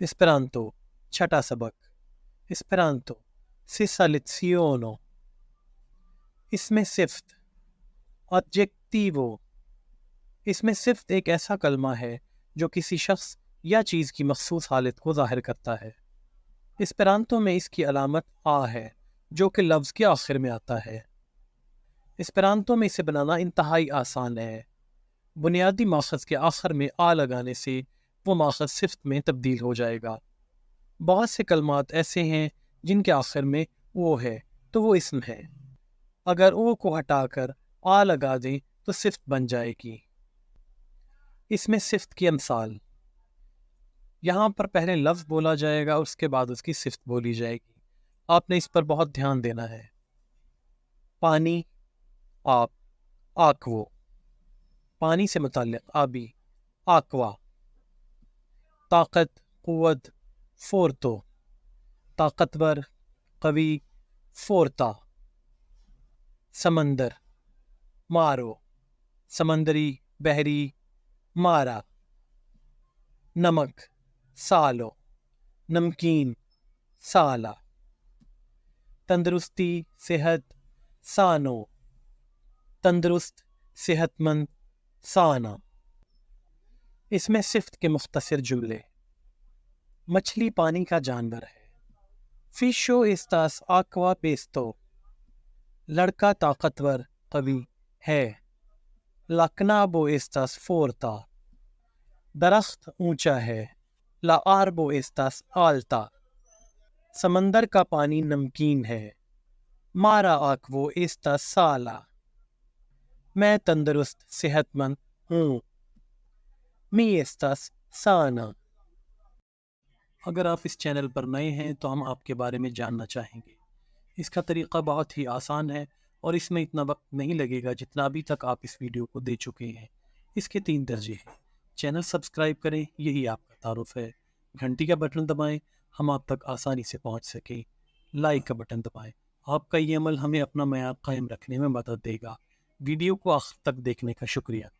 Esperanto छठा सबक। Esperanto sesa lezione। इसमें सिफ्त ऑब्जेक्टिवो। इसमें सिफ्त एक ऐसा कलमा है जो किसी शख्स या चीज़ की मखसूस हालत को ज़ाहिर करता है। एस्पेरांतो में इसकी अलामत आ है जो कि लफ्ज़ के आखिर में आता है। एस्पेरांतो में इसे बनाना इंतहाई आसान है। बुनियादी माखज़ के आखिर में आ लगाने से वो माखज़ सिफ्त में तब्दील हो जाएगा। बहुत से कलमात ऐसे हैं जिनके आखिर में वो है तो वो इसम है। अगर ओ को हटाकर आ लगा दें तो सिफ्त बन जाएगी। इसमें सिफ्त की अमसाल। यहाँ पर पहले लफ्ज़ बोला जाएगा उसके बाद उसकी सिफ्त बोली जाएगी। आपने इस पर बहुत ध्यान देना है। पानी, आप, आकवो। पानी से मुताल्लिक़ आबी, आकवा। ताकत, कुव्वत, फोर्तो। ताकतवर, कवी, फोर्ता। समंदर, मारो। समंदरी, बहरी, मारा। नमक, सालो। नमकीन, साला। तंदुरुस्ती, सेहत, सानो। तंदुरुस्त, सेहतमंद, साना। इसमें सिफ्त के मुख्तसर जुमले। मछली पानी का जानवर है। फिशो एस्तास आक्वा पेस्तो। लड़का ताकतवर कवि है। लाकनाबो एस्तास फोर्ता। दरख्त ऊंचा है। ला आरबो एस्तास आल्ता। समंदर का पानी नमकीन है। मारा आक्वो एस्तास साला। मैं तंदुरुस्त सेहतमंद हूँ। मी एस्तास साना। अगर आप इस चैनल पर नए हैं तो हम आपके बारे में जानना चाहेंगे। इसका तरीक़ा बहुत ही आसान है और इसमें इतना वक्त नहीं लगेगा जितना अभी तक आप इस वीडियो को दे चुके हैं। इसके 3 दर्जे हैं। चैनल सब्सक्राइब करें, यही आपका तारुफ है। घंटी का बटन दबाएं, हम आप तक आसानी से पहुंच सकें। लाइक का बटन दबाएं। आपका ये अमल हमें अपना मयार कायम रखने में मदद देगा। वीडियो को आखिर तक देखने का शुक्रिया।